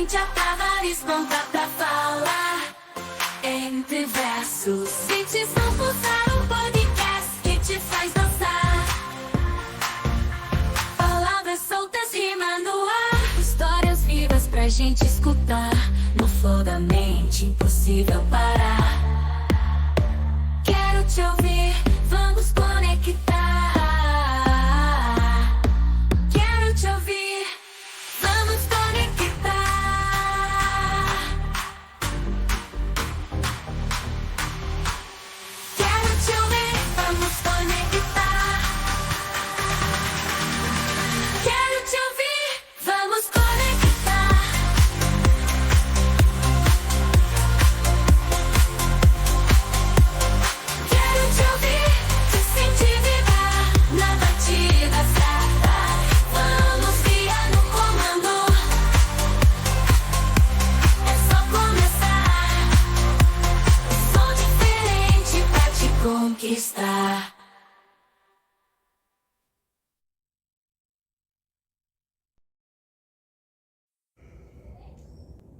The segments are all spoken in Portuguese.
mente a tavares pronta pra falar. Entre versos, Dicção Pulsar, um podcast que te faz dançar. Palavras soltas, rima no ar. Histórias vivas pra gente escutar. No flow da mente, impossível parar. Quero te ouvir, vamos conectar. Quero te ouvir, vamos conectar. Quero te ouvir, vamos conectar. Quero te ouvir, vamos conectar. Quero te ouvir, te sentir vibrar na batida certa. Vamos guiar no comando. É só começar. Som diferente pra te conquistar.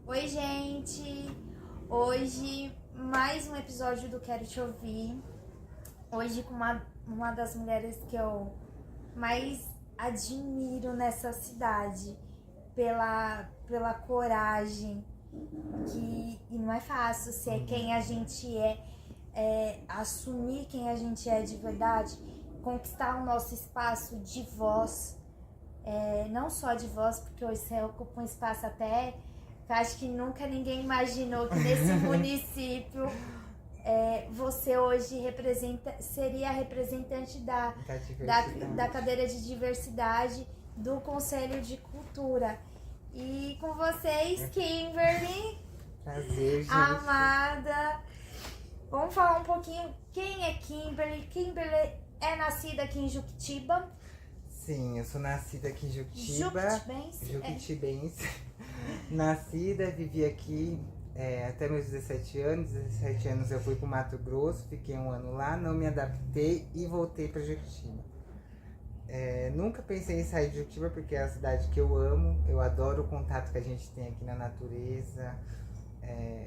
Oi, gente! Hoje, mais um episódio do Quero Te Ouvir. Hoje com uma das mulheres que eu mais admiro nessa cidade. Pela coragem, e não é fácil ser quem a gente é, assumir quem a gente é de verdade, conquistar o nosso espaço de voz. Não só de voz, porque hoje você ocupa um espaço até que acho que nunca ninguém imaginou que nesse município você hoje seria a representante da cadeira de diversidade do Conselho de Cultura. E com vocês, Kimberly. Prazer, gente. Amada. Vamos falar um pouquinho quem é Kimberly. Kimberly é nascida aqui em Juquitiba. Sim, eu sou nascida aqui em Juquitiba. Juquitibense. Nascida, vivi aqui até meus 17 anos. 17 anos eu fui pro Mato Grosso, fiquei um ano lá, não me adaptei e voltei pra Juquitiba. Nunca pensei em sair de Juquitiba porque é a cidade que eu amo. Eu adoro o contato que a gente tem aqui na natureza.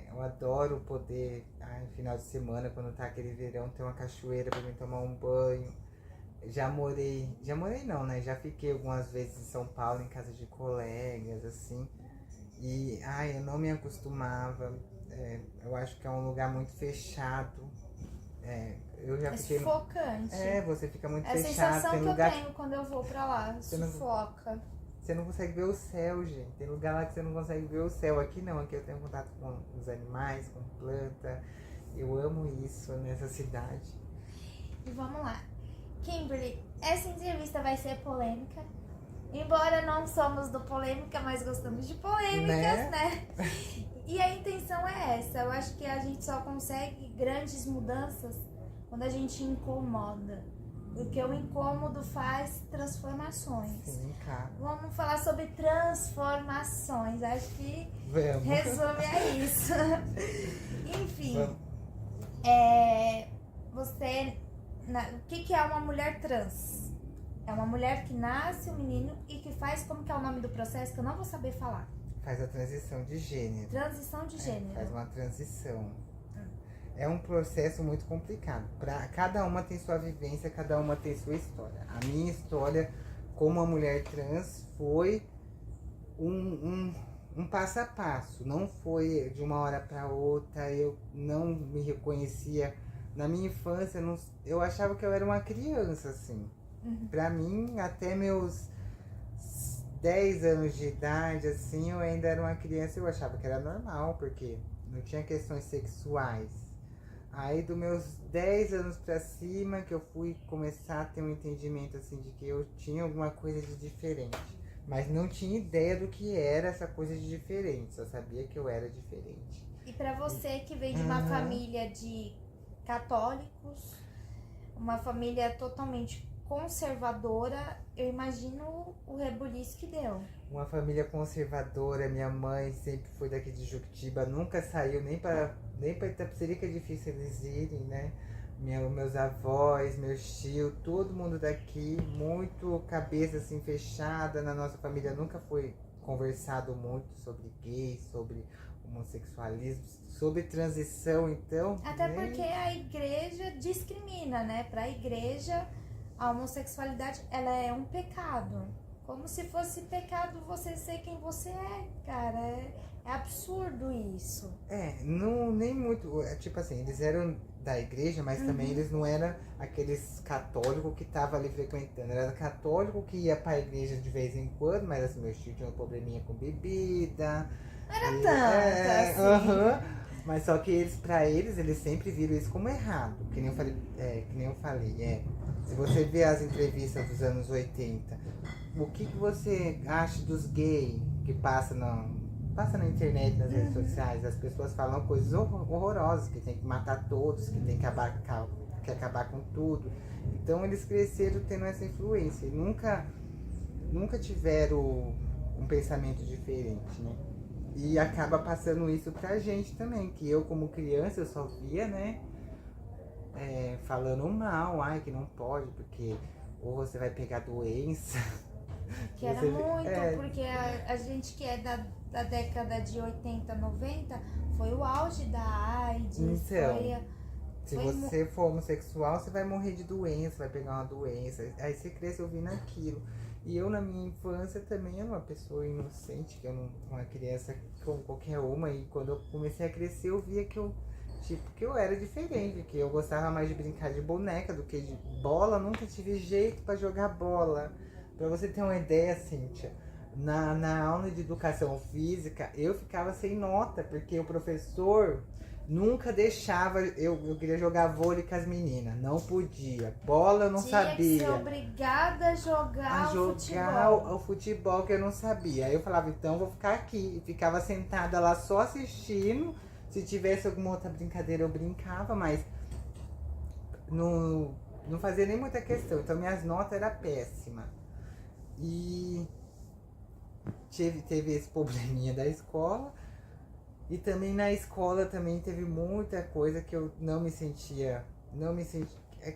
Eu adoro poder, no final de semana, quando tá aquele verão, ter uma cachoeira pra mim tomar um banho. Já morei não, né? Já fiquei algumas vezes em São Paulo, em casa de colegas, assim. E, eu não me acostumava. Eu acho que é um lugar muito fechado. Eu já fiquei... Sufocante. Você fica muito É a fechado. sensação Tem que lugar eu tenho quando eu vou pra lá. Sufoca. Você não consegue ver o céu, gente. Tem lugar lá que você não consegue ver o céu. Aqui não, aqui eu tenho contato com os animais, com planta. Eu amo isso nessa cidade. E vamos lá. Kimberly, essa entrevista vai ser polêmica. Embora não somos do polêmica, mas gostamos de polêmicas, né? E a intenção é essa. Eu acho que a gente só consegue grandes mudanças quando a gente incomoda. Porque o incômodo faz transformações. Sim, cara. Vamos falar sobre transformações. Acho que Vamos. resume a isso. Enfim, Vamos. O que é uma mulher trans? É uma mulher que nasce um menino e que faz, como que é o nome do processo, que eu não vou saber falar. Faz a transição de gênero. Transição de gênero. Faz uma transição. É um processo muito complicado. Cada uma tem sua vivência, cada uma tem sua história. A minha história como uma mulher trans foi um passo a passo. Não foi de uma hora para outra. Eu não me reconhecia. Na minha infância, eu achava que eu era uma criança, assim. Pra mim, até meus 10 anos de idade, assim, eu ainda era uma criança. Eu achava que era normal, porque não tinha questões sexuais. Aí, dos meus 10 anos pra cima, que eu fui começar a ter um entendimento, assim, de que eu tinha alguma coisa de diferente. Mas não tinha ideia do que era essa coisa de diferente. Só sabia que eu era diferente. E pra você que vem de uma família de católicos, uma família totalmente conservadora, eu imagino o rebuliço que deu. Uma família conservadora, minha mãe sempre foi daqui de Juquitiba, nunca saiu nem para Itapecerica, é difícil eles irem, né? Meus avós, meus tios, todo mundo daqui, muito cabeça assim fechada. Na nossa família nunca foi conversado muito sobre gay, sobre homossexualismo, sobre transição, então... Até né? porque a igreja discrimina, né? Pra igreja, a homossexualidade, ela é um pecado. Como se fosse pecado você ser quem você é, cara. É absurdo isso. Não, nem muito, tipo assim, eles eram da igreja, mas também eles não eram aqueles católicos que estavam ali frequentando. Era católico que ia pra igreja de vez em quando, mas assim, meus tios tinham um probleminha com bebida. Não era E- tanto assim. aham. Mas só que eles sempre viram isso como errado. Que nem eu falei, se você vê as entrevistas dos anos 80, o que você acha dos gays que passa na internet, nas redes sociais? As pessoas falam coisas horrorosas, que tem que matar todos, que tem que acabar com tudo. Então eles cresceram tendo essa influência e nunca tiveram um pensamento diferente, né? E acaba passando isso pra gente também, que eu como criança eu só via, né, falando mal, que não pode, porque ou você vai pegar doença. Que era Você- muito, porque a gente que é da década de 80, 90, foi o auge da AIDS, Então, foi... Se Foi você for homossexual, você vai morrer de doença, vai pegar uma doença. Aí você cresce ouvindo aquilo. E eu, na minha infância, também era uma pessoa inocente, que eu não uma criança como qualquer uma. E quando eu comecei a crescer, eu via que eu era diferente, que eu gostava mais de brincar de boneca do que de bola. Nunca tive jeito pra jogar bola. Pra você ter uma ideia, Cíntia, na aula de educação física, eu ficava sem nota, porque o professor nunca deixava, eu queria jogar vôlei com as meninas, não podia. Bola eu não Tinha sabia. que ser obrigada a jogar O futebol que eu não sabia. Aí eu falava, então eu vou ficar aqui. E ficava sentada lá só assistindo. Se tivesse alguma outra brincadeira eu brincava, mas não fazia nem muita questão. Então minhas notas eram péssimas. E teve esse probleminha da escola. E também na escola também teve muita coisa que eu não me sentia.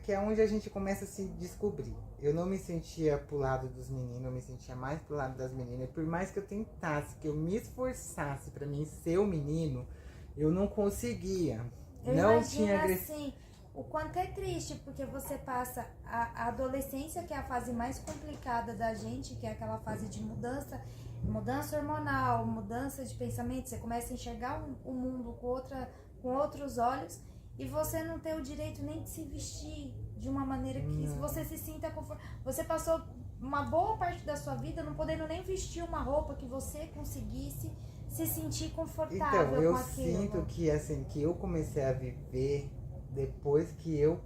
Que é onde a gente começa a se descobrir. Eu não me sentia pro lado dos meninos, eu me sentia mais pro lado das meninas. E por mais que eu tentasse, que eu me esforçasse pra mim ser o menino, eu não conseguia. Eu não imagino tinha assim, o quanto é triste, porque você passa a adolescência, que é a fase mais complicada da gente, que é aquela fase de mudança hormonal, mudança de pensamento, você começa a enxergar o mundo com outros olhos, e você não tem o direito nem de se vestir de uma maneira que você se sinta confortável. Você passou uma boa parte da sua vida não podendo nem vestir uma roupa que você conseguisse se sentir confortável Então, eu com aquilo. sinto que assim, que eu comecei a viver depois que eu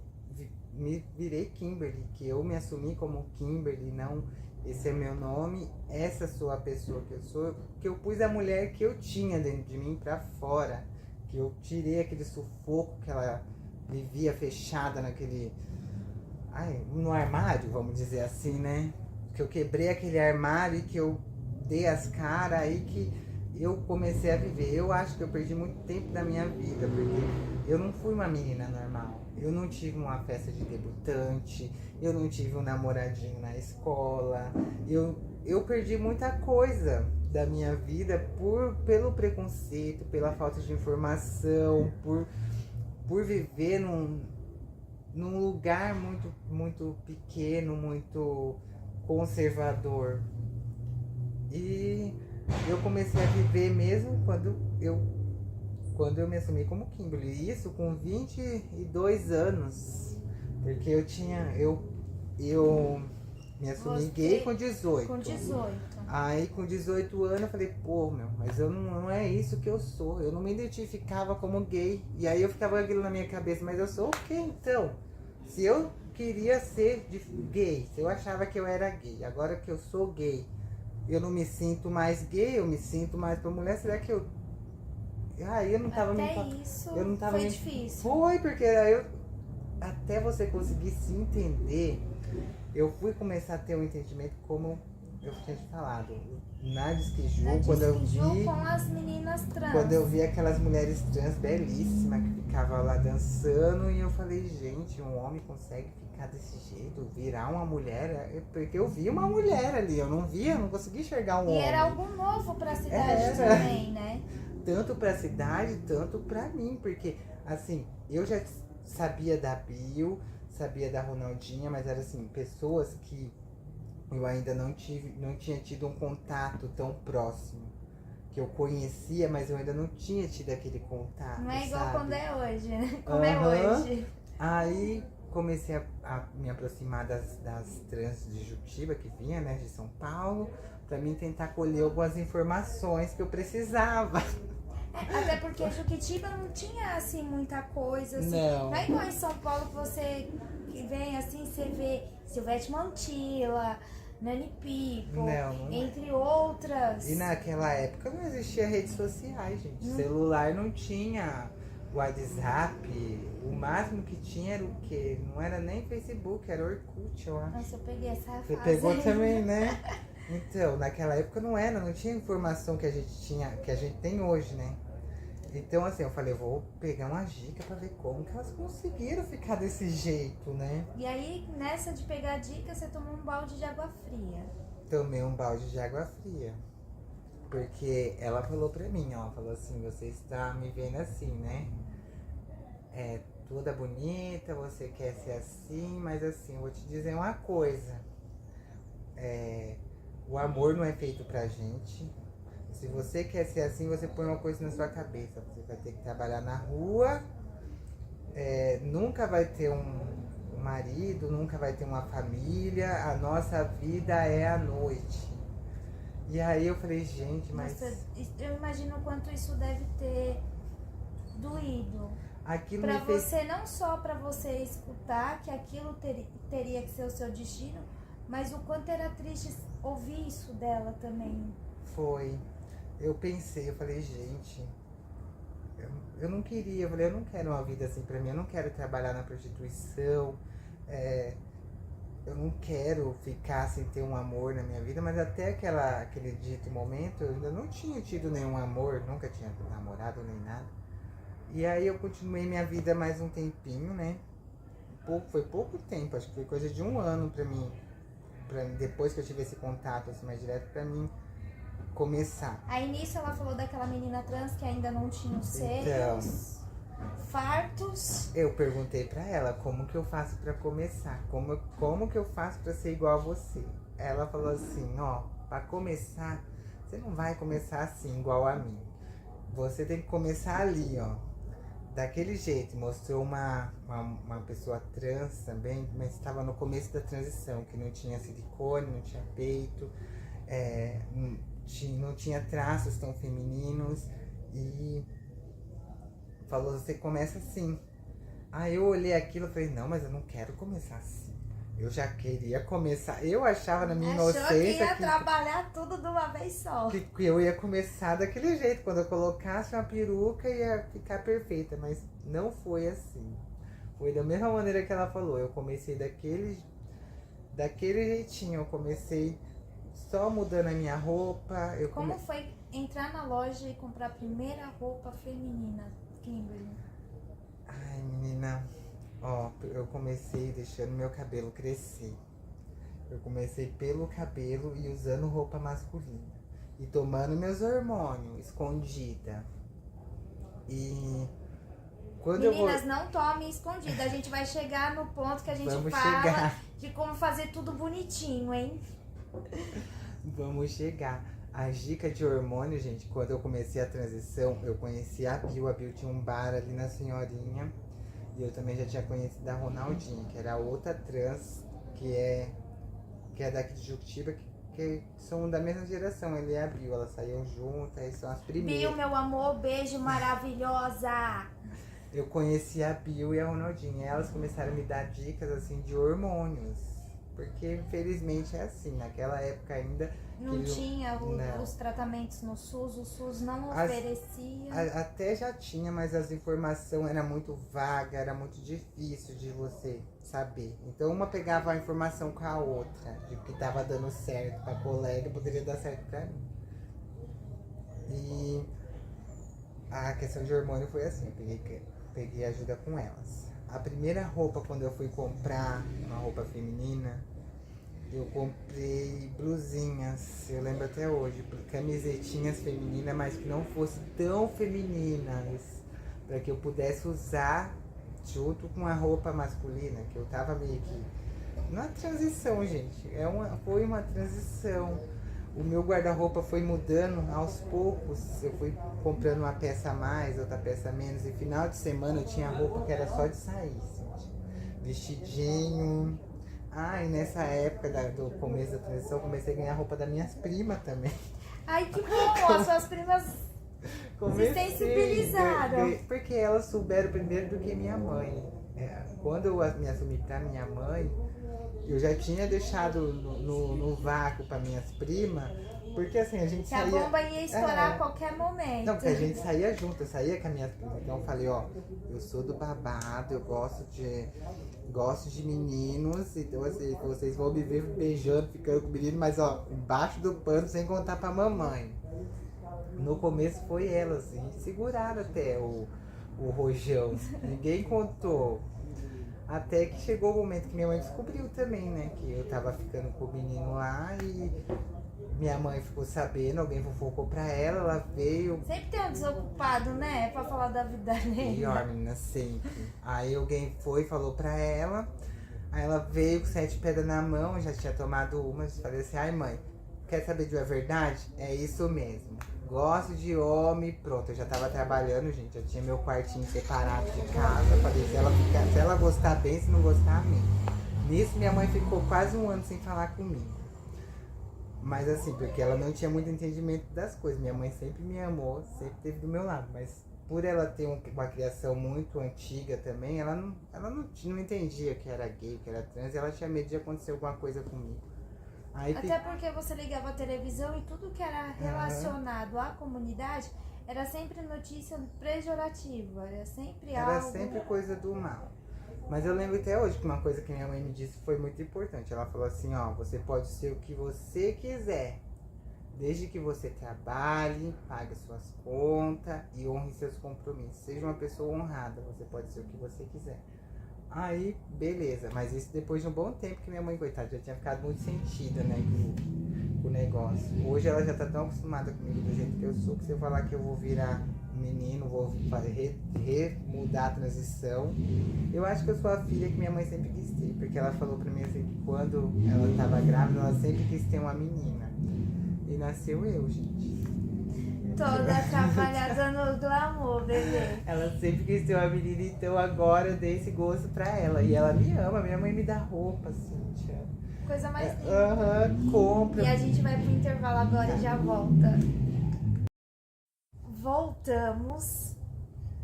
me virei Kimberly, que eu me assumi como Kimberly, não esse é meu nome, essa sou a pessoa que eu sou, que eu pus a mulher que eu tinha dentro de mim pra fora, que eu tirei aquele sufoco que ela vivia fechada no armário, vamos dizer assim, né? Que eu quebrei aquele armário e que eu dei as caras, aí que eu comecei a viver. Eu acho que eu perdi muito tempo da minha vida, porque eu não fui uma menina normal. Eu não tive uma festa de debutante, eu não tive um namoradinho na escola. Eu perdi muita coisa da minha vida pelo preconceito, pela falta de informação, por viver num lugar muito, muito pequeno, muito conservador. E eu comecei a viver mesmo quando eu me assumi como Kimberly. Isso com 22 anos. Porque eu me assumi gay com 18. Com 18. Aí com 18 anos eu falei, mas eu não é isso que eu sou. Eu não me identificava como gay. E aí eu ficava aquilo na minha cabeça, mas eu sou o quê então? Se eu queria ser gay, se eu achava que eu era gay, agora que eu sou gay, eu não me sinto mais gay, eu me sinto mais pra mulher, será que eu... eu não tava Isso eu não tava foi difícil. Foi, porque aí até você conseguir se entender, eu fui começar a ter um entendimento como eu tinha te falado. Na Disquiju, quando eu vi... com as meninas trans. Quando eu vi aquelas mulheres trans belíssimas que ficavam lá dançando, e eu falei, gente, um homem consegue ficar ficar desse jeito, virar uma mulher, porque eu vi uma mulher ali, eu não consegui enxergar um E homem. era algo novo pra cidade Era. também, né? Tanto pra cidade, tanto pra mim, porque assim, eu já sabia da Bill, sabia da Ronaldinha, mas era assim, pessoas que eu ainda não tinha tido um contato tão próximo. Que eu conhecia, mas eu ainda não tinha tido aquele contato. Não é igual sabe? quando é hoje, né? Como é Aham. hoje. Aí comecei a me aproximar das trans de Juquitiba, que vinha, né, de São Paulo, pra mim tentar colher algumas informações que eu precisava. Até porque Juquitiba não tinha, assim, muita coisa, assim. Não. É igual em São Paulo que você vem, assim, você vê Silvete Montilla, Nani People, Não é. entre outras. E naquela época não existia redes sociais, gente. Celular não tinha WhatsApp. O máximo que tinha era o quê? Não era nem Facebook, era Orkut, eu acho. Nossa, eu peguei essa Você fase. pegou também, né? Então, naquela época não tinha informação que a gente tinha, que a gente tem hoje, né? Então, assim, eu falei, eu vou pegar uma dica pra ver como que elas conseguiram ficar desse jeito, né? E aí, nessa de pegar dica, você tomou um balde de água fria. Tomei um balde de água fria. Porque ela falou pra mim, ó, falou assim, você está me vendo assim, né? É toda bonita, você quer ser assim, mas assim, eu vou te dizer uma coisa. O amor não é feito pra gente. Se você quer ser assim, você põe uma coisa na sua cabeça. Você vai ter que trabalhar na rua, nunca vai ter um marido, nunca vai ter uma família. A nossa vida é a noite. E aí eu falei, gente, mas Nossa, eu imagino o quanto isso deve ter doído. aquilo Pra me fez... você, não só pra você escutar que aquilo teria que ser o seu destino, mas o quanto era triste ouvir isso dela também. Foi. Eu pensei, eu falei, gente, eu não queria, eu falei, eu não quero uma vida assim pra mim, eu não quero trabalhar na prostituição, eu não quero ficar sem ter um amor na minha vida, mas até aquele dito momento eu ainda não tinha tido nenhum amor, nunca tinha namorado nem nada. E aí eu continuei minha vida mais um tempinho, né? Foi pouco tempo, acho que foi coisa de 1 ano pra mim, depois que eu tive esse contato assim, mais direto pra mim começar. Aí nisso ela falou daquela menina trans que ainda não tinha os seios, Então, fartos. eu perguntei pra ela como que eu faço pra começar, como que eu faço pra ser igual a você. Ela falou assim, ó, pra começar, você não vai começar assim igual a mim. Você tem que começar ali, ó, daquele jeito. Mostrou uma pessoa trans também, mas estava no começo da transição, que não tinha silicone, não tinha peito, não tinha traços tão femininos, e falou, você começa assim. Aí eu olhei aquilo e falei, não, mas eu não quero começar assim. Eu já queria começar, eu achava na minha Achou que inocência ia trabalhar tudo de uma vez só. que eu ia começar daquele jeito, quando eu colocasse uma peruca ia ficar perfeita, mas não foi assim. Foi da mesma maneira que ela falou, eu comecei daquele jeitinho, eu comecei só mudando a minha roupa. Como foi entrar na loja e comprar a primeira roupa feminina, Kimberly? Ai, menina, ó, eu comecei deixando meu cabelo crescer. Eu comecei pelo cabelo e usando roupa masculina. E tomando meus hormônios, escondida. E quando Meninas, não tomem escondida. A gente vai chegar no ponto que a gente Vamos fala chegar. de como fazer tudo bonitinho, hein? Vamos chegar. As dicas de hormônio, gente, quando eu comecei a transição, eu conheci a Bill. A Bill tinha um bar ali na Senhorinha. E eu também já tinha conhecido a Ronaldinha, que era outra trans, que é daqui de Juquitiba, que são da mesma geração. Ele e a Bill, elas saíam juntas, aí são as primeiras. Bill, meu amor, beijo maravilhosa. Eu conheci a Bill e a Ronaldinha. E elas começaram a me dar dicas, assim, de hormônios. Porque, infelizmente, é assim. Naquela época ainda... Não tinha não. os tratamentos no SUS, o SUS não As- oferecia. Até já tinha, mas as informações eram muito vagas, era muito difícil de você saber. Então, uma pegava a informação com a outra. De que tava dando certo pra colega, poderia dar certo pra mim. E a questão de hormônio foi assim. Eu peguei ajuda com elas. A primeira roupa, quando eu fui comprar uma roupa feminina, eu comprei blusinhas, eu lembro até hoje, camisetinhas femininas, mas que não fossem tão femininas, para que eu pudesse usar junto com a roupa masculina, que eu tava meio que na transição, gente. Foi uma transição. O meu guarda-roupa foi mudando aos poucos. Eu fui comprando uma peça a mais, outra peça a menos. E final de semana eu tinha roupa que era só de sair, gente. Vestidinho. Ah, e nessa época do começo da transição, eu comecei a ganhar roupa das minhas primas também. Ai, que bom! As suas primas se sensibilizaram. Porque elas souberam primeiro do que minha mãe. Quando eu me assumi pra minha mãe, eu já tinha deixado no vácuo para minhas primas, porque assim, a gente saía... Que a bomba ia estourar a qualquer momento. Não, porque a gente saía junto, eu saía com as minhas primas. Então eu falei, ó, eu sou do babado, eu gosto de meninos, então assim, vocês vão me ver beijando, ficando com menino, mas ó, embaixo do pano, sem contar pra mamãe. No começo foi elas, assim, seguraram até o rojão, ninguém contou. Até que chegou o momento que minha mãe descobriu também, né? Que eu tava ficando com o menino lá e minha mãe ficou sabendo, alguém fofocou pra ela veio... Sempre tem um desocupado, né? Pra falar da vida dele. Pior, menina, sempre. Aí alguém foi, falou pra ela, aí ela veio com 7 pedras na mão, já tinha tomado uma, eu falei assim, ai mãe, quer saber de uma verdade? É isso mesmo. Gosto de homem, pronto, eu já tava trabalhando, gente, eu tinha meu quartinho separado de casa, falei, se ela gostar bem, se não gostar, amém. Nisso minha mãe ficou quase um ano sem falar comigo. Mas assim, porque ela não tinha muito entendimento das coisas, minha mãe sempre me amou, sempre esteve do meu lado, mas por ela ter uma criação muito antiga também, ela não entendia que era gay, que era trans, e ela tinha medo de acontecer alguma coisa comigo. Aí Até porque você ligava a televisão e tudo que era relacionado à comunidade era sempre notícia pejorativa, era sempre algo... Era sempre coisa do mal. Mas eu lembro até hoje que uma coisa que minha mãe me disse foi muito importante. Ela falou assim, ó, você pode ser o que você quiser, desde que você trabalhe, pague suas contas e honre seus compromissos. Seja uma pessoa honrada, você pode ser o que você quiser. Aí, beleza, mas isso depois de um bom tempo que minha mãe, coitada, já tinha ficado muito sentida, né, com o negócio. Hoje ela já tá tão acostumada comigo do jeito que eu sou, que se eu falar que eu vou virar menino, vou remudar a transição, eu acho que eu sou a filha que minha mãe sempre quis ter, porque ela falou pra mim assim, que quando ela tava grávida, ela sempre quis ter uma menina. E nasceu eu, gente. Toda atrapalhada no glamour, bebê. Ela sempre quis ter uma menina, então agora eu dei esse gosto pra ela. E ela me ama, minha mãe me dá roupa, Cíntia. Coisa mais linda. Compra. E a gente vai pro intervalo agora e já volta. Voltamos.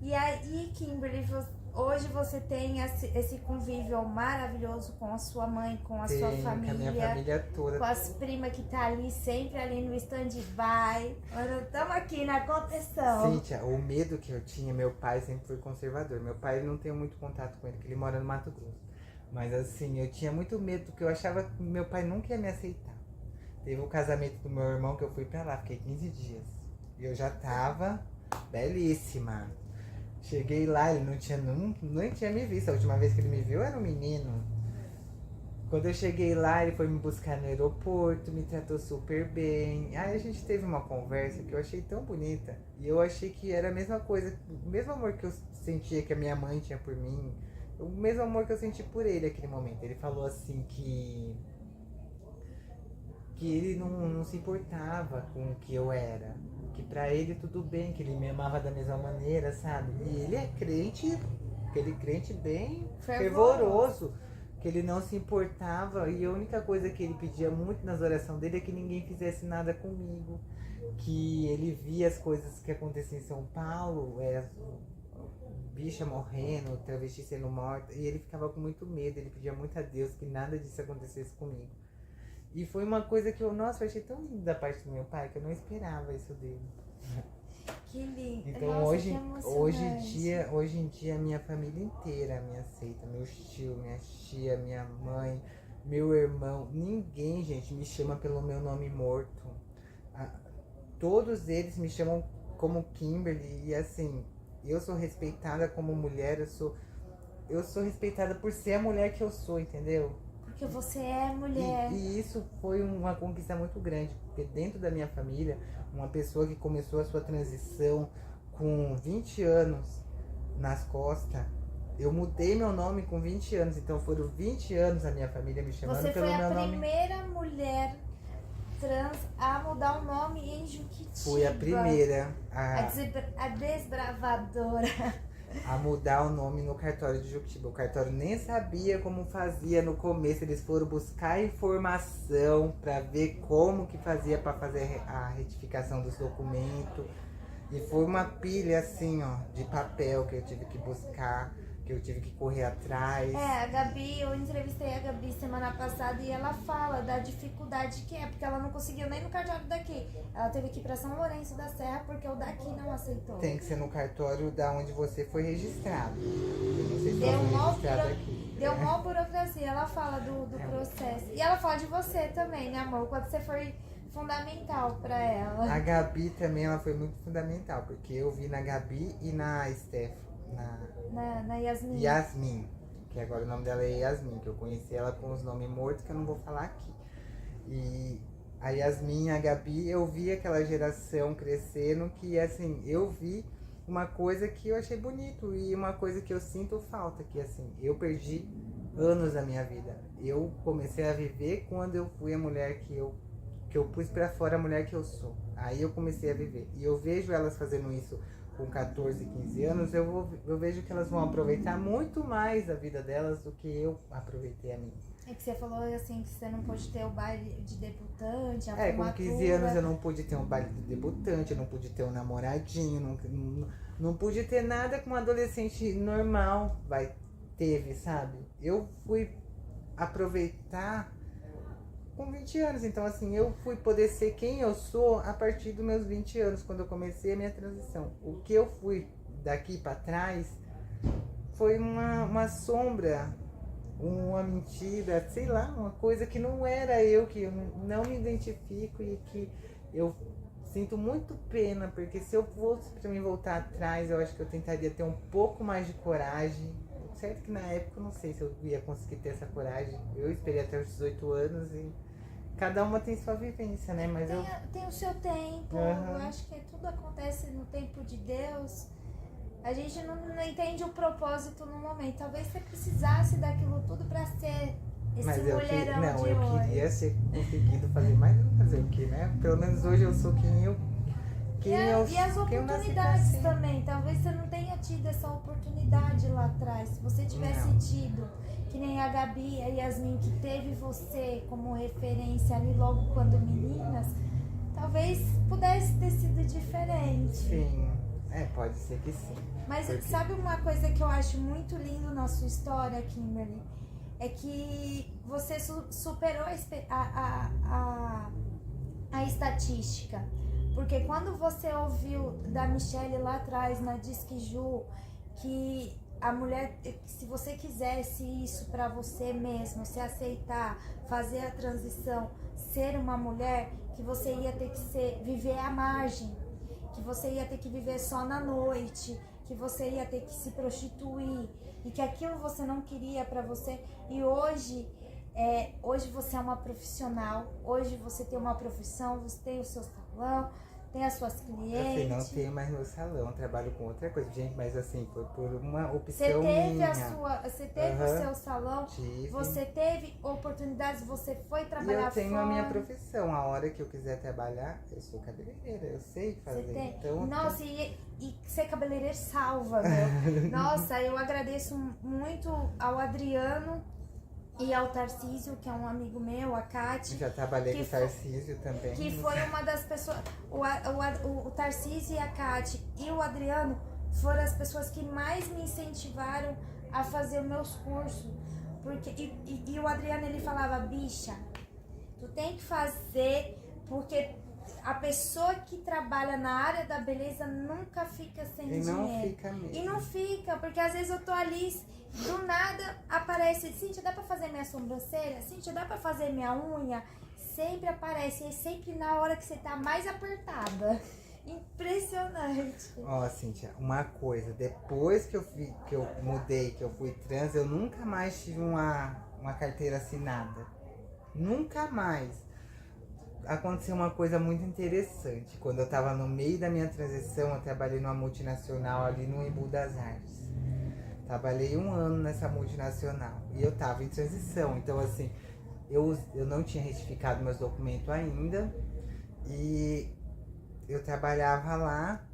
E aí, Kimberly, hoje você tem esse convívio maravilhoso com a sua mãe, com a sua família. Com a minha família toda. Com as primas que tá ali, sempre ali no stand-by. Estamos aqui na contenção. Cíntia, o medo que eu tinha, meu pai sempre foi conservador. Meu pai, não tenho muito contato com ele, porque ele mora no Mato Grosso. Mas assim, eu tinha muito medo, porque eu achava que meu pai nunca ia me aceitar. Teve o casamento do meu irmão, que eu fui pra lá, fiquei 15 dias. E eu já tava belíssima. Cheguei lá, ele nem tinha me visto. A última vez que ele me viu era um menino. Quando eu cheguei lá, ele foi me buscar no aeroporto, me tratou super bem. Aí a gente teve uma conversa que eu achei tão bonita. E eu achei que era a mesma coisa, o mesmo amor que eu sentia que a minha mãe tinha por mim, o mesmo amor que eu senti por ele naquele momento. Ele falou assim que ele não se importava com o que eu era. Que pra ele tudo bem, que ele me amava da mesma maneira, sabe? E ele é crente, aquele crente bem fervoroso, que ele não se importava. E a única coisa que ele pedia muito nas orações dele é que ninguém fizesse nada comigo. Que ele via as coisas que aconteciam em São Paulo, bicha morrendo, travesti sendo morta, e ele ficava com muito medo, ele pedia muito a Deus que nada disso acontecesse comigo. E foi uma coisa que eu achei tão lindo da parte do meu pai, que eu não esperava isso dele. Que lindo. Então nossa, hoje em dia, minha família inteira me aceita, meus tios, minha tia, minha mãe, meu irmão, ninguém, gente, me chama pelo meu nome morto. Todos eles me chamam como Kimberly, e assim, eu sou respeitada como mulher, eu sou respeitada por ser a mulher que eu sou, entendeu? Porque você é mulher. E isso foi uma conquista muito grande, porque dentro da minha família, uma pessoa que começou a sua transição com 20 anos nas costas, eu mudei meu nome com 20 anos, então foram 20 anos a minha família me chamando Você pelo foi meu a nome. primeira mulher trans a mudar o nome em Juquitiba. Fui a primeira A desbravadora. a mudar o nome no cartório de Juquitiba. O cartório nem sabia como fazia no começo. Eles foram buscar informação para ver como que fazia para fazer a retificação dos documentos. E foi uma pilha assim, ó, de papel que eu tive que buscar, que eu tive que correr atrás. A Gabi, eu entrevistei a Gabi semana passada e ela fala da dificuldade que é, porque ela não conseguiu nem no cartório daqui. Ela teve que ir pra São Lourenço da Serra porque o daqui não aceitou. Tem que ser no cartório da onde você foi registrado. Eu não sei se Deu foi mó registrado aqui. Deu mó burocracia, ela fala do processo. E ela fala de você também, né, amor? Quando você foi fundamental pra ela. A Gabi também, ela foi muito fundamental, porque eu vi na Gabi e na Steph, Na Yasmin. Yasmin, que agora o nome dela é Yasmin, que eu conheci ela com os nomes mortos que eu não vou falar aqui. E a Yasmin e a Gabi, eu vi aquela geração crescendo que, assim, eu vi uma coisa que eu achei bonito e uma coisa que eu sinto falta, que, assim, eu perdi anos da minha vida. Eu comecei a viver quando eu fui a mulher que eu pus pra fora, a mulher que eu sou. Aí eu comecei a viver. E eu vejo elas fazendo isso com 14, 15 anos, eu vejo que elas vão aproveitar muito mais a vida delas do que eu aproveitei a minha. É que você falou assim que você não pôde ter o baile de debutante, a com formatura. 15 anos eu não pude ter um baile de debutante, eu não pude ter um namoradinho, não pude ter nada que um adolescente normal teve, sabe? Eu fui aproveitar com 20 anos, então assim, eu fui poder ser quem eu sou a partir dos meus 20 anos, quando eu comecei a minha transição. O que eu fui daqui pra trás foi uma sombra, uma mentira, sei lá, uma coisa que não era eu, que eu não me identifico e que eu sinto muito pena, porque se eu fosse pra mim voltar atrás, eu acho que eu tentaria ter um pouco mais de coragem. Certo que na época eu não sei se eu ia conseguir ter essa coragem. Eu esperei até os 18 anos e cada uma tem sua vivência, né? Mas tem o seu tempo. Uhum. Eu acho que tudo acontece no tempo de Deus. A gente não entende o propósito no momento. Talvez você precisasse daquilo tudo pra ser esse mulherão de hoje. Eu queria ter conseguido fazer mais, fazer o que, né? Pelo menos hoje eu sou quem eu. E as oportunidades também. Talvez você não tenha tido essa oportunidade lá atrás. Se você tivesse tido, que nem a Gabi, a Yasmin, que teve você como referência ali logo quando meninas, talvez pudesse ter sido diferente. Sim, pode ser que sim. Mas sabe uma coisa que eu acho muito lindo na sua história, Kimberly? É que você superou a estatística. Porque quando você ouviu da Michelle lá atrás, na Disque Ju, que a mulher, se você quisesse isso pra você mesmo, se aceitar, fazer a transição, ser uma mulher, que você ia ter que viver à margem, que você ia ter que viver só na noite, que você ia ter que se prostituir, e que aquilo você não queria pra você. E hoje você é uma profissional, hoje você tem uma profissão, você tem o seu salão, tem as suas clientes. Assim, não tenho mais meu salão, trabalho com outra coisa. Gente, mas assim, foi por uma opção minha. Você teve o seu salão, tive. Você teve oportunidades, você foi trabalhar fora. E eu tenho a minha profissão, a hora que eu quiser trabalhar, eu sou cabeleireira, eu sei fazer. Você tem. Então, nossa, e ser cabeleireiro salva, meu. Nossa, eu agradeço muito ao Adriano e ao Tarcísio, que é um amigo meu, a Kati. Já trabalhei com o Tarcísio também. Que foi uma das pessoas. O Tarcísio e a Kati e o Adriano foram as pessoas que mais me incentivaram a fazer meus cursos. Porque, e o Adriano, ele falava, bicha, tu tem que fazer, porque a pessoa que trabalha na área da beleza nunca fica sem dinheiro. Não fica mesmo. E não fica, porque às vezes eu tô ali, do nada aparece, Cíntia, dá pra fazer minha sobrancelha? Cíntia, dá pra fazer minha unha? Sempre aparece, e sempre na hora que você tá mais apertada. Impressionante. Ó, Cíntia, uma coisa, depois que eu mudei, que eu fui trans, eu nunca mais tive uma carteira assinada. Nunca mais. Aconteceu uma coisa muito interessante. Quando eu tava no meio da minha transição, eu trabalhei numa multinacional ali no Embu das Artes. Trabalhei 1 ano nessa multinacional e eu tava em transição. Então, assim, eu não tinha retificado meus documentos ainda e eu trabalhava lá.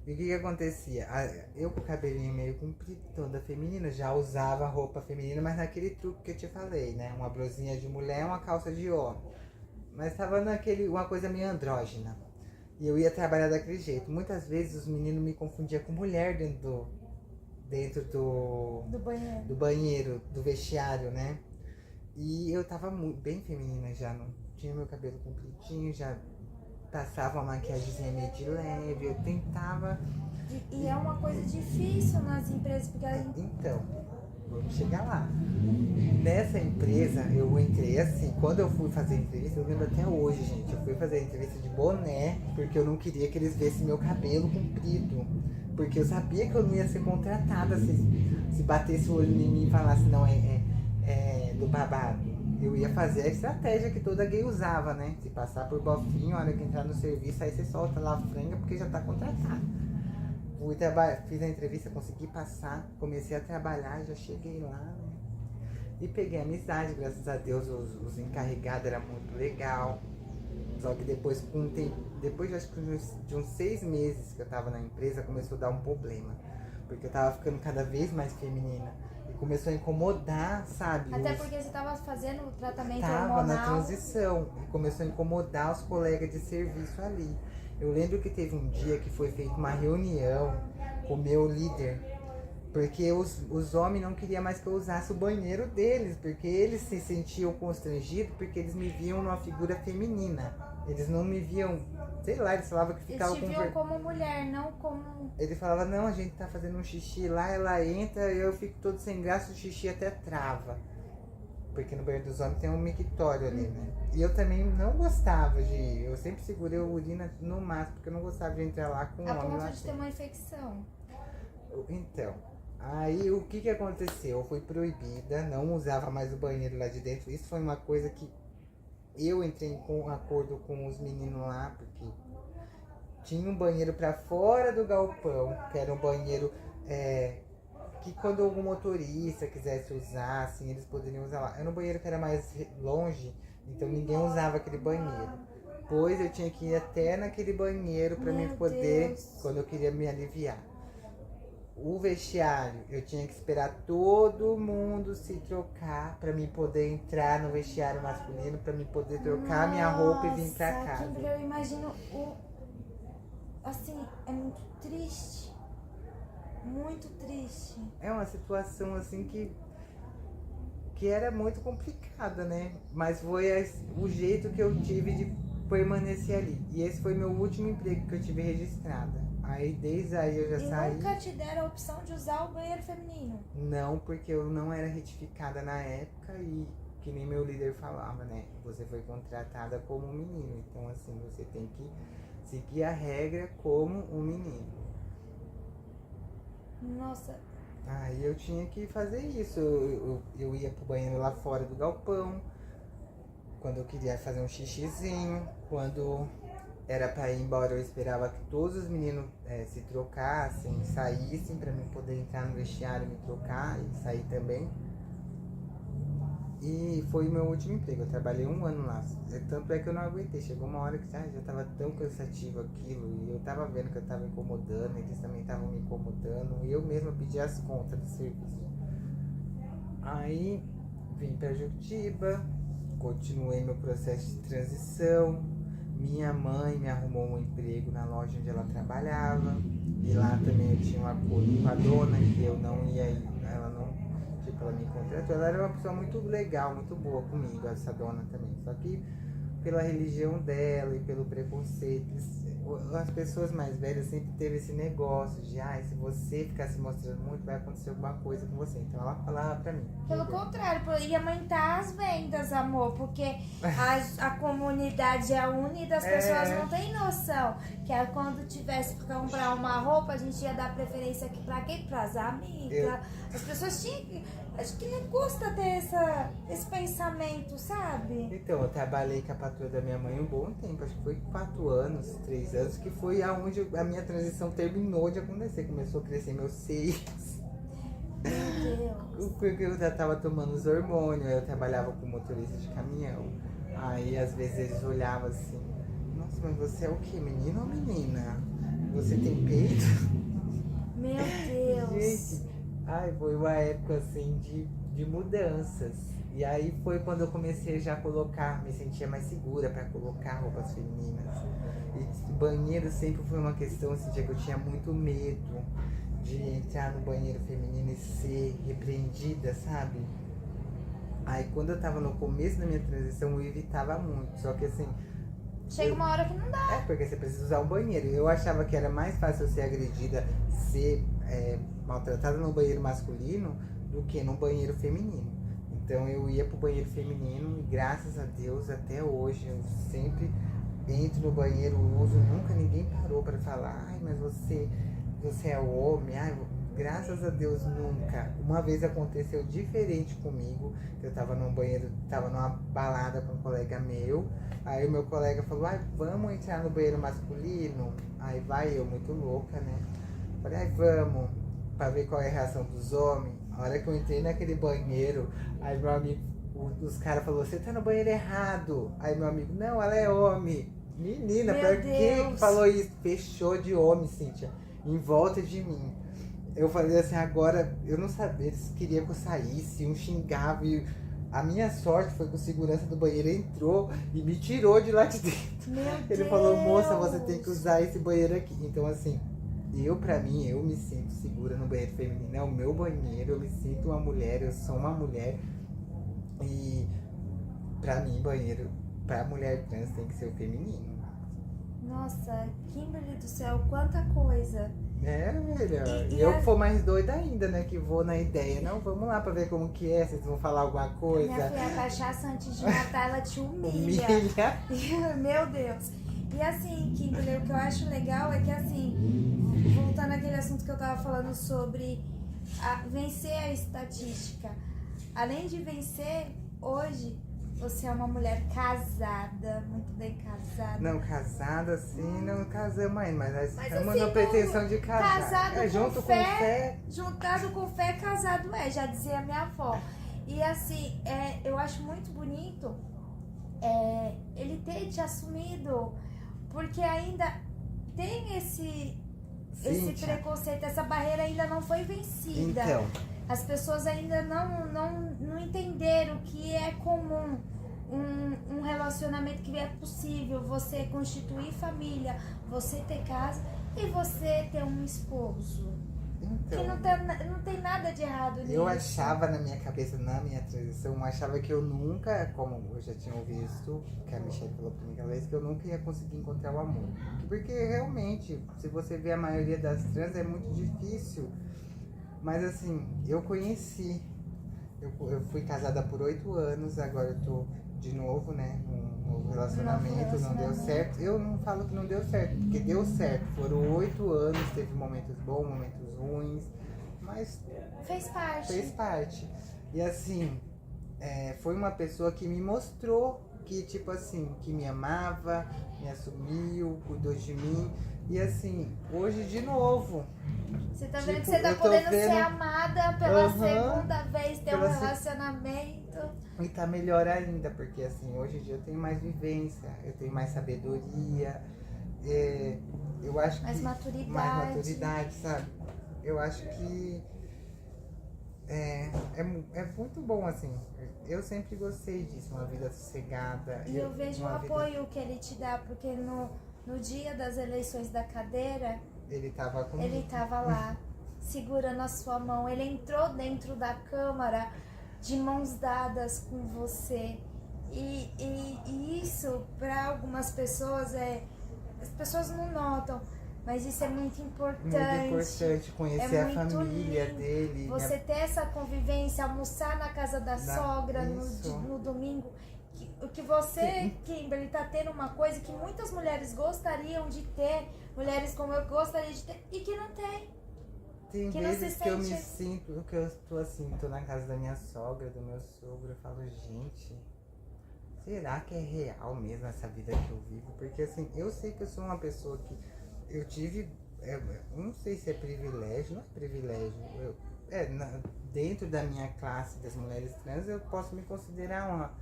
E o que acontecia? Eu com o cabelinho meio comprido, toda feminina, já usava roupa feminina, mas naquele truque que eu te falei, né? Uma blusinha de mulher, uma calça de homem. Mas tava uma coisa meio andrógena. E eu ia trabalhar daquele jeito. Muitas vezes os meninos me confundiam com mulher dentro do banheiro, do vestiário, né? E eu tava bem feminina já, não tinha meu cabelo compridinho, já passava uma maquiagemzinha meio de leve, eu tentava. E é uma coisa difícil nas empresas, porque Então, vamos chegar lá. Nessa empresa eu entrei assim, quando eu fui fazer a entrevista, eu lembro até hoje, gente, eu fui fazer a entrevista de boné, porque eu não queria que eles vissem meu cabelo comprido. Porque eu sabia que eu não ia ser contratada se batesse o olho em mim e falasse, não, é do babado. Eu ia fazer a estratégia que toda gay usava, né? Se passar por bofinho, a hora que entrar no serviço, aí você solta lá a franga porque já tá contratado. Fiz a entrevista, consegui passar, comecei a trabalhar, já cheguei lá, né? E peguei amizade, graças a Deus, os encarregados eram muito legal. Só que depois de acho que de uns 6 meses que eu tava na empresa, começou a dar um problema. Porque eu tava ficando cada vez mais feminina. E começou a incomodar, sabe? Até porque você tava fazendo o tratamento Tava hormonal. na transição. E começou a incomodar os colegas de serviço ali. Eu lembro que teve um dia que foi feita uma reunião com o meu líder. Porque os homens não queriam mais que eu usasse o banheiro deles. Porque eles se sentiam constrangidos porque eles me viam numa figura feminina. Eles não me viam, sei lá, eles falavam que ficava Eles te viam como mulher, não como... Ele falava, não, a gente tá fazendo um xixi lá, ela entra, eu fico todo sem graça, o xixi até trava. Porque no banheiro dos homens tem um mictório ali, né? E eu também não gostava de ir, eu sempre segurei a urina no máximo, porque eu não gostava de entrar lá com o A homem lá ponto de ter dentro. uma infecção. Então, aí o que aconteceu? Eu fui proibida, não usava mais o banheiro lá de dentro. Isso foi uma coisa que eu entrei em acordo com os meninos lá, porque tinha um banheiro pra fora do galpão, que era um banheiro que quando algum motorista quisesse usar, assim, eles poderiam usar lá. Era um banheiro que era mais longe, então ninguém usava aquele banheiro. Pois eu tinha que ir até naquele banheiro pra mim poder, Deus. quando eu queria me aliviar. O vestiário, eu tinha que esperar todo mundo se trocar pra mim poder entrar no vestiário masculino, pra mim poder trocar minha roupa e vir pra Nossa, casa. Kimberly, eu imagino assim, é muito triste. Muito triste. É uma situação assim que era muito complicada, né? Mas foi o jeito que eu tive de permanecer ali. E esse foi meu último emprego que eu tive registrada. Aí desde aí eu já E saí. nunca te deram a opção de usar o banheiro feminino? Não, porque eu não era retificada na época e que nem meu líder falava, né? Você foi contratada como um menino. Então assim, você tem que seguir a regra como um menino. Nossa, Aí eu tinha que fazer isso. Eu ia pro banheiro lá fora do galpão. Quando eu queria fazer um xixizinho. Quando era pra ir embora, eu esperava que todos os meninos se trocassem, saíssem pra mim poder entrar no vestiário, me trocar e sair também. E foi o meu último emprego. Eu trabalhei 1 ano lá. Tanto é que eu não aguentei. Chegou uma hora que já tava tão cansativo aquilo. E eu tava vendo que eu tava incomodando. Eles também estavam me incomodando. E eu mesma pedi as contas do serviço. Aí vim pra Juquitiba. Continuei meu processo de transição. Minha mãe me arrumou um emprego na loja onde ela trabalhava. E lá também eu tinha um acordo com a dona que eu não ia ir. Ela não... Tipo, ela me contratou. Ela era uma pessoa muito legal, muito boa comigo, essa dona também. Só que pela religião dela e pelo preconceito. As pessoas mais velhas sempre teve esse negócio de, se você ficar se mostrando muito, vai acontecer alguma coisa com você. Então ela falava pra mim. Pelo contrário, ia aumentar as vendas, amor, porque a comunidade é unida, as pessoas não têm noção. Que quando tivesse que comprar uma roupa, a gente ia dar preferência aqui pra quem? Pras amigas. As pessoas tinham que... Acho que não custa ter esse pensamento, sabe? Então, eu trabalhei com a patroa da minha mãe um bom tempo, acho que foi 4 anos, 3 anos, que foi aonde a minha transição terminou de acontecer. Começou a crescer meus seios. Meu Deus. Porque eu já tava tomando os hormônios, eu trabalhava com motorista de caminhão. Aí às vezes eles olhavam assim, nossa, mas você é o quê, menino ou menina? Você tem peito? Meu Deus. Gente, foi uma época assim de mudanças. E aí foi quando eu comecei já a colocar, me sentia mais segura para colocar roupas femininas. E banheiro sempre foi uma questão assim, que eu tinha muito medo de entrar no banheiro feminino e ser repreendida, sabe? Aí quando eu tava no começo da minha transição, eu evitava muito. Só que assim... Chega uma hora que não dá. porque você precisa usar um banheiro. Eu achava que era mais fácil eu ser agredida, ser maltratada no banheiro masculino do que no banheiro feminino. Então eu ia pro banheiro feminino e graças a Deus até hoje eu sempre entro no banheiro, uso, nunca ninguém parou para falar, mas você é homem, graças a Deus nunca. Uma vez aconteceu diferente comigo, eu tava num banheiro, tava numa balada com um colega meu, aí o meu colega falou, vamos entrar no banheiro masculino? Aí vai eu, muito louca, né? Falei, vamos, pra ver qual é a reação dos homens. A hora que eu entrei naquele banheiro, aí meu amigo, os caras falaram, você tá no banheiro errado. Aí meu amigo, não, ela é homem. Menina, Meu pra Deus. que falou isso? Fechou de homem, Cíntia, em volta de mim. Eu falei assim, agora, eu não sabia, eles queriam que eu saísse, um xingava. E a minha sorte foi que o segurança do banheiro entrou e me tirou de lá de dentro. Ele falou, moça, você tem que usar esse banheiro aqui. Então assim, pra mim, eu me sinto segura no banheiro feminino. É o meu banheiro, eu me sinto uma mulher, eu sou uma mulher. E pra mim, banheiro, pra mulher trans tem que ser o feminino. Nossa, Kimberly do céu, quanta coisa. Velho. E eu for mais doida ainda, né? Que vou na ideia. Não, vamos lá pra ver como que é, vocês vão falar alguma coisa. Minha filha, a cachaça antes de matar, ela te humilha. Meu Deus. E assim, Kimberly, o que eu acho legal é que assim, voltando àquele assunto que eu tava falando sobre vencer a estatística. Além de vencer, hoje você é uma mulher casada, muito bem casada. Não, casada sim, não casamos ainda, mas estamos assim, na pretensão de casar. Casado junto com fé. Juntado com fé, casado já dizia a minha avó. E assim, eu acho muito bonito ele ter te assumido, porque ainda tem esse preconceito, essa barreira ainda não foi vencida. Então. As pessoas ainda não entenderam que é comum um relacionamento, que é possível você constituir família, você ter casa e você ter um esposo. Então, que não tem nada de errado nisso. Eu achava na minha cabeça, na minha transição, eu achava que eu nunca, como eu já tinha visto, que a Michelle falou pra mim aquela vez, que eu nunca ia conseguir encontrar o amor. Porque realmente, se você vê a maioria das trans, é muito difícil. Mas assim, eu conheci, eu fui casada por 8 anos, agora eu tô de novo, né, num novo relacionamento, não deu certo. Eu não falo que não deu certo, porque deu certo. Foram 8 anos, teve momentos bons, momentos ruins, mas fez parte. E assim, foi uma pessoa que me mostrou que, tipo assim, que me amava, me assumiu, cuidou de mim. E assim, hoje de novo. Você tá vendo que você tá podendo ser amada pela segunda vez, ter um relacionamento. E tá melhor ainda, porque assim, hoje em dia eu tenho mais vivência, eu tenho mais sabedoria, eu acho mais que... maturidade. Mais maturidade, sabe? Eu acho que é muito bom, assim. Eu sempre gostei disso, uma vida sossegada. E eu vejo o apoio que ele te dá, porque no dia das eleições da cadeira, ele tava comigo. Ele tava lá, segurando a sua mão. Ele entrou dentro da Câmara de mãos dadas com você. E isso, para algumas pessoas, as pessoas não notam, mas isso é muito importante. Muito importante conhecer É a muito família lindo dele. Você ter essa convivência, almoçar na casa da sogra isso. no domingo. O que você, Kimberly, tá tendo uma coisa que muitas mulheres gostariam de ter, mulheres como eu gostaria de ter, e que não tem. Tem Que não se vezes que eu me sente- sinto, que eu tô assim, tô na casa da minha sogra, do meu sogro, eu falo, gente, será que é real mesmo essa vida que eu vivo? Porque assim, eu sei que eu sou uma pessoa que eu tive, eu não sei se é privilégio, não é privilégio, dentro da minha classe das mulheres trans, eu posso me considerar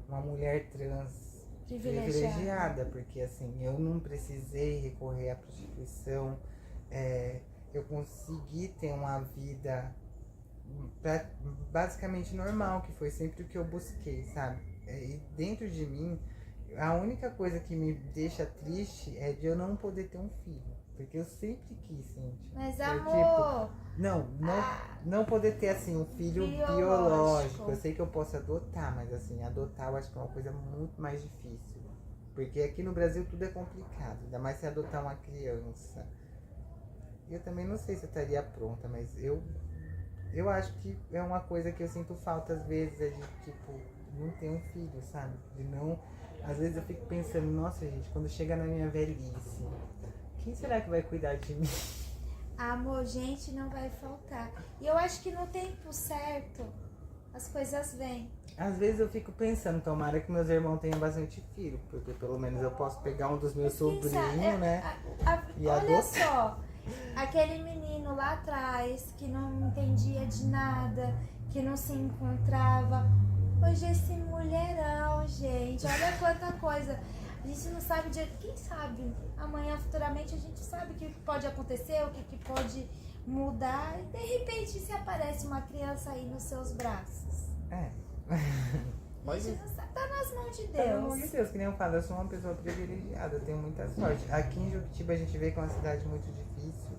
uma mulher trans privilegiada, porque assim, eu não precisei recorrer à prostituição, eu consegui ter uma vida basicamente normal, que foi sempre o que eu busquei, sabe? E dentro de mim, a única coisa que me deixa triste é de eu não poder ter um filho. Porque eu sempre quis, gente. Mas Eu, amor, não poder ter assim um filho Biológico. biológico. Eu sei que eu posso adotar, mas assim, adotar eu acho que é uma coisa muito mais difícil. Porque aqui no Brasil tudo é complicado, ainda mais se adotar uma criança. Eu também não sei se eu estaria pronta, mas eu acho que é uma coisa que eu sinto falta às vezes, é de tipo, não ter um filho, sabe? De não. Às vezes eu fico pensando, nossa gente, quando chega na minha velhice, quem será que vai cuidar de mim? amor, gente, não vai faltar. E eu acho que no tempo certo, as coisas vêm. Às vezes eu fico pensando, tomara que meus irmãos tenham bastante filho, porque pelo menos eu posso pegar um dos meus sobrinhos, né? E Olha adotar. só, aquele menino lá atrás que não entendia de nada, que não se encontrava. Hoje esse mulherão, gente, olha quanta coisa. A gente não sabe de. Quem sabe? Amanhã, futuramente, a gente sabe o que pode acontecer, o que pode mudar. E de repente se aparece uma criança aí nos seus braços. A gente não sabe, tá nas mãos de Pelo amor de Deus. Deus, que nem eu falo, eu sou uma pessoa privilegiada, eu tenho muita sorte. Aqui em Juquitiba a gente vê que é uma cidade muito difícil.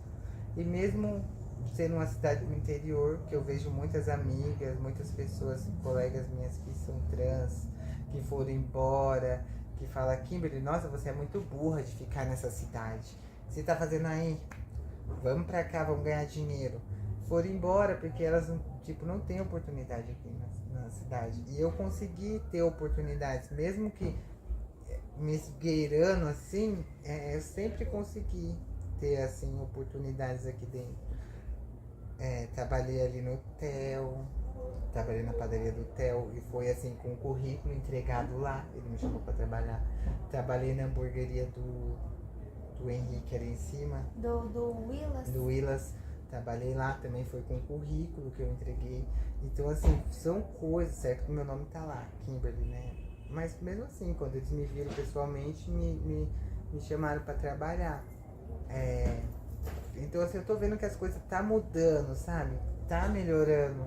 E mesmo sendo uma cidade do interior, que eu vejo muitas amigas, muitas pessoas, colegas minhas que são trans, que foram embora, que falam, Kimberly, nossa, você é muito burra de ficar nessa cidade. O que você tá fazendo aí? Vamos pra cá, vamos ganhar dinheiro. Foram embora porque elas não têm oportunidade aqui na cidade. E eu consegui ter oportunidades, mesmo que me esgueirando assim, eu sempre consegui ter assim oportunidades aqui dentro. Trabalhei ali no Theo, trabalhei na padaria do Theo e foi assim com o currículo entregado lá, ele me chamou para trabalhar. Trabalhei na hamburgueria do Henrique ali em cima. Do Willas. Do Willas, trabalhei lá também, foi com o currículo que eu entreguei. Então assim, são coisas, certo que o meu nome tá lá, Kimberly, né? Mas mesmo assim, quando eles me viram pessoalmente, me chamaram para trabalhar. Então assim, eu tô vendo que as coisas tá mudando, sabe? Tá melhorando.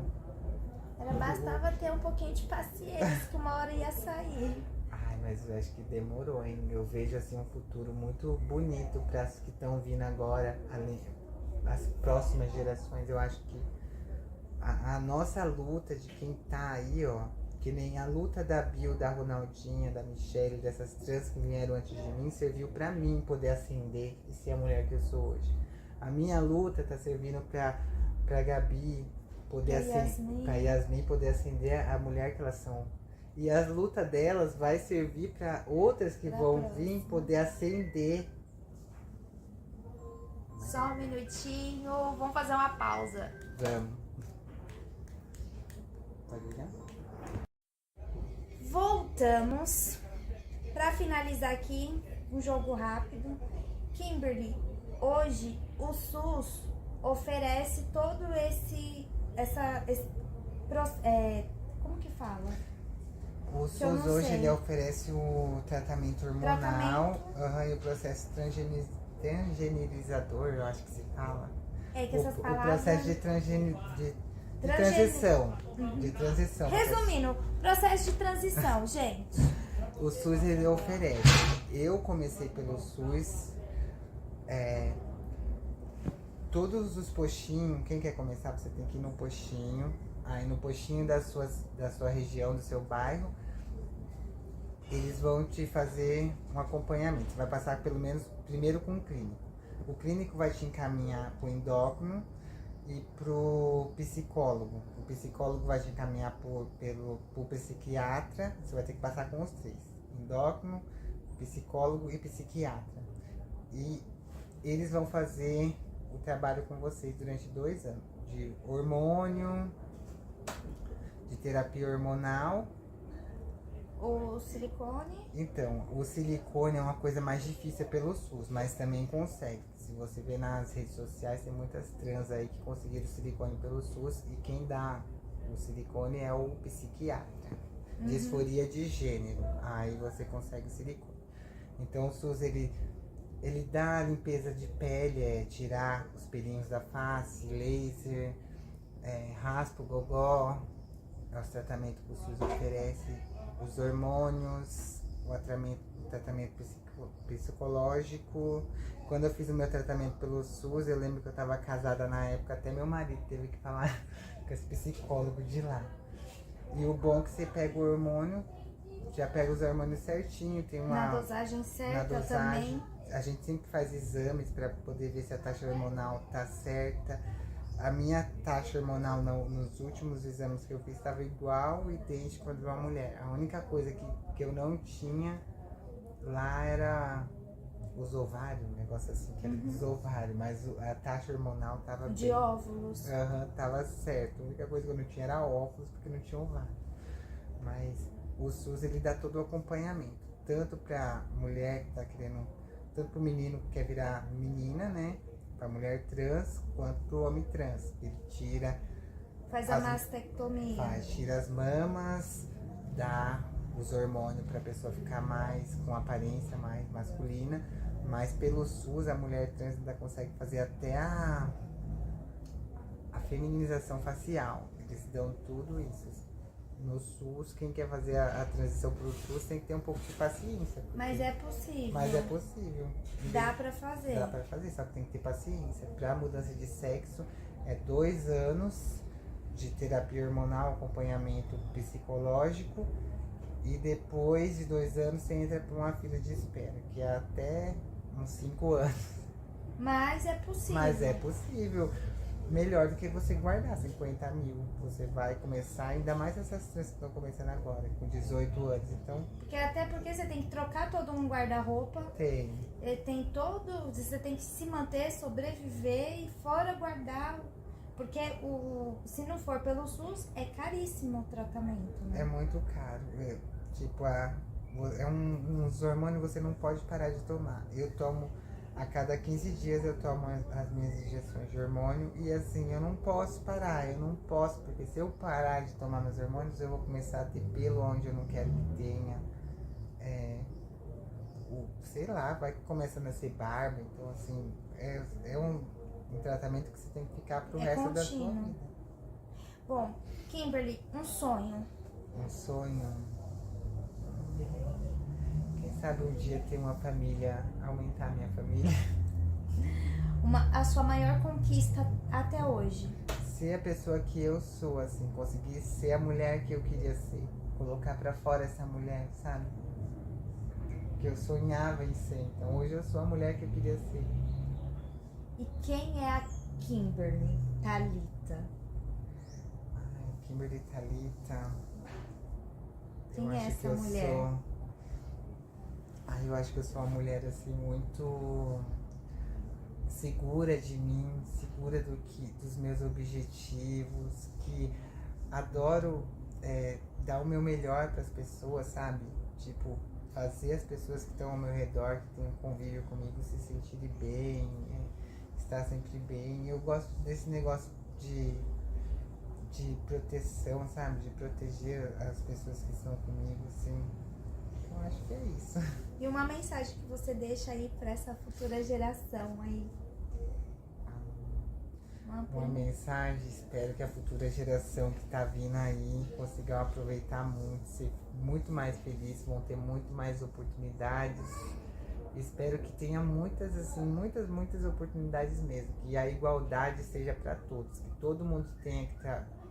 Era bastava ter um pouquinho de paciência, que uma hora ia sair. Ai, mas eu acho que demorou, hein? Eu vejo assim um futuro muito bonito para as que estão vindo agora, as próximas gerações. Eu acho que a nossa luta de quem tá aí, ó, que nem a luta da Bill, da Ronaldinha, da Michelle, dessas trans que vieram antes de mim, serviu pra mim poder ascender e ser a mulher que eu sou hoje. A minha luta tá servindo pra Gabi poder ascender, pra Yasmin poder ascender a mulher que elas são. E a luta delas vai servir para outras que vão vir poder ascender. Só um minutinho, vamos fazer uma pausa. Vamos. Pode ligar? Voltamos. Pra finalizar aqui, um jogo rápido. Kimberly, hoje o SUS oferece todo como que fala? O eu SUS não hoje sei. ele oferece o tratamento hormonal e o processo transgenerizador, eu acho que se fala. Que essas O palavras... processo de transição. De transição. Resumindo, processo de transição, gente. O SUS ele oferece. Eu comecei pelo SUS. Todos os postinhos, quem quer começar, você tem que ir no postinho. Aí no postinho da sua região, do seu bairro, eles vão te fazer um acompanhamento. Você vai passar pelo menos primeiro com o clínico. O clínico vai te encaminhar para o endócrino e pro psicólogo. O psicólogo vai te encaminhar pro psiquiatra. Você vai ter que passar com os três: endócrino, psicólogo e psiquiatra. E eles vão fazer o trabalho com vocês durante 2 anos de hormônio, de terapia hormonal. O silicone? Então, o silicone é uma coisa mais difícil pelo SUS, mas também consegue. Se você vê nas redes sociais, tem muitas trans aí que conseguiram silicone pelo SUS, e quem dá o silicone é o psiquiatra. Disforia de gênero, aí você consegue silicone. Então o SUS, ele dá limpeza de pele, tirar os pelinhos da face, laser, raspa o gogó, é o tratamento que o SUS oferece, os hormônios, o tratamento psicológico. Quando eu fiz o meu tratamento pelo SUS, eu lembro que eu estava casada na época, até meu marido teve que falar com esse psicólogo de lá. E o bom é que você pega o hormônio, já pega os hormônios certinho, tem uma... Na dosagem certa dosagem, também. A gente sempre faz exames para poder ver se a taxa hormonal tá certa. A minha taxa hormonal nos últimos exames que eu fiz estava igual, idêntico a de uma mulher. A única coisa que eu não tinha lá era os ovários, um negócio assim, que era dos ovários, mas a taxa hormonal tava De bem. óvulos. Tava certo. A única coisa que eu não tinha era óvulos, porque não tinha ovário. Mas o SUS, ele dá todo o acompanhamento, tanto pra mulher que tá querendo, tanto pro menino que quer virar menina, né? Pra mulher trans, quanto pro homem trans. Ele tira... Faz a mastectomia. Tira as mamas, dá os hormônios pra pessoa ficar mais, com aparência mais masculina. Mas pelo SUS, a mulher trans ainda consegue fazer até a feminização facial. Eles dão tudo isso. No SUS, quem quer fazer a transição pro SUS tem que ter um pouco de paciência. Mas é possível. Mas é possível. Dá pra fazer. Dá pra fazer, só que tem que ter paciência. Pra mudança de sexo, é 2 anos de terapia hormonal, acompanhamento psicológico. E depois de 2 anos, você entra pra uma fila de espera, que é até uns 5 anos. Mas é possível. Mas é possível. Melhor do que você guardar 50 mil. Você vai começar, ainda mais essas trans que estão começando agora, com 18 anos. Então, Até porque você tem que trocar todo um guarda-roupa. tem. Tem todo. Você tem que se manter, sobreviver e fora guardar. Porque se não for pelo SUS, é caríssimo o tratamento, né? É muito caro. Tipo, uns hormônios você não pode parar de tomar. Eu tomo, a cada 15 dias eu tomo as minhas injeções de hormônio. E assim, eu não posso parar, porque se eu parar de tomar meus hormônios, eu vou começar a ter pelo onde eu não quero que tenha. Sei lá, vai começando a ser barba. Então assim, é um tratamento que você tem que ficar pro resto da sua contínuo. vida. Bom, Kimberly, um sonho. Um sonho. Quem sabe um dia ter uma família, aumentar a minha família. A sua maior conquista até hoje. Ser a pessoa que eu sou, assim, conseguir ser a mulher que eu queria ser. Colocar pra fora essa mulher, sabe? Que eu sonhava em ser. Então hoje eu sou a mulher que eu queria ser. E quem é a Kimberly Thalita? Kimberly Thalita. Quem é essa mulher? Eu acho que eu sou uma mulher assim muito segura de mim, segura dos meus objetivos, que adoro dar o meu melhor para as pessoas, sabe? Tipo, fazer as pessoas que estão ao meu redor, que têm um convívio comigo, se sentirem bem, estar sempre bem. Eu gosto desse negócio de proteção, sabe? De proteger as pessoas que estão comigo, assim. Eu acho que é isso. E uma mensagem que você deixa aí para essa futura geração aí? Uma mensagem, espero que a futura geração que tá vindo aí consiga aproveitar muito, ser muito mais feliz, vão ter muito mais oportunidades. Espero que tenha muitas oportunidades mesmo, que a igualdade seja para todos, que todo mundo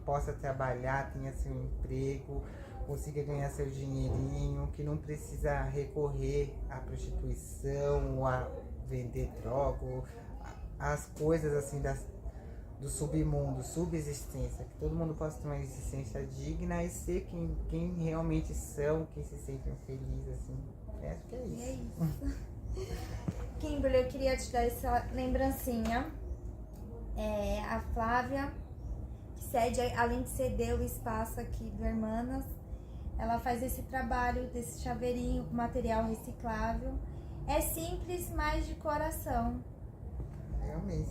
possa trabalhar, tenha seu emprego, consiga ganhar seu dinheirinho, que não precisa recorrer à prostituição, ou a vender droga, ou as coisas assim do submundo, subsistência, que todo mundo possa ter uma existência digna e ser quem realmente são, quem se sentem felizes, assim. Acho que é isso. É isso. Kimberly, eu queria te dar essa lembrancinha. A Flávia, que cede, além de ceder o espaço aqui do Hermanas, ela faz esse trabalho desse chaveirinho com material reciclável. É simples, mas de coração. Realmente.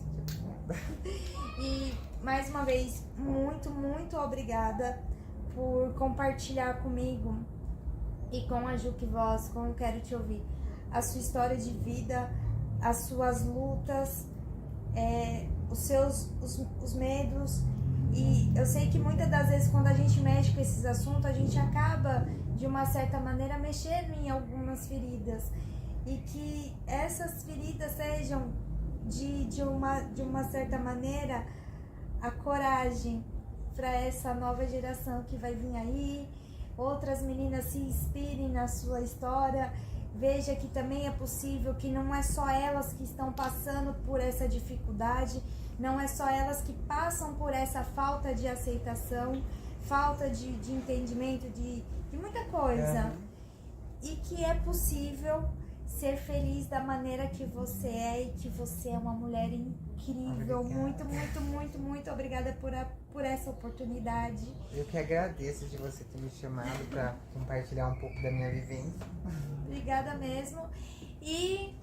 E, mais uma vez, muito, muito obrigada por compartilhar comigo e com a Juque Voz, com Eu Quero Te Ouvir, a sua história de vida, as suas lutas, os medos. E eu sei que muitas das vezes quando a gente mexe com esses assuntos, a gente acaba, de uma certa maneira, mexendo em algumas feridas. E que essas feridas sejam, de uma certa maneira, a coragem para essa nova geração que vai vir aí. Outras meninas se inspirem na sua história. Veja que também é possível, que não é só elas que estão passando por essa dificuldade, não é só elas que passam por essa falta de aceitação, falta de entendimento de muita coisa. E que é possível ser feliz da maneira que você é e que você é uma mulher incrível. Muito, muito, muito, muito obrigada por essa oportunidade. Eu que agradeço de você ter me chamado para compartilhar um pouco da minha vivência. Obrigada mesmo. E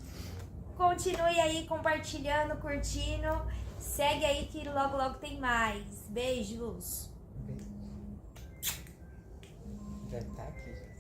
continue aí compartilhando, curtindo. Segue aí que logo, logo tem mais. Beijos. Beijo. Já tá aqui, já.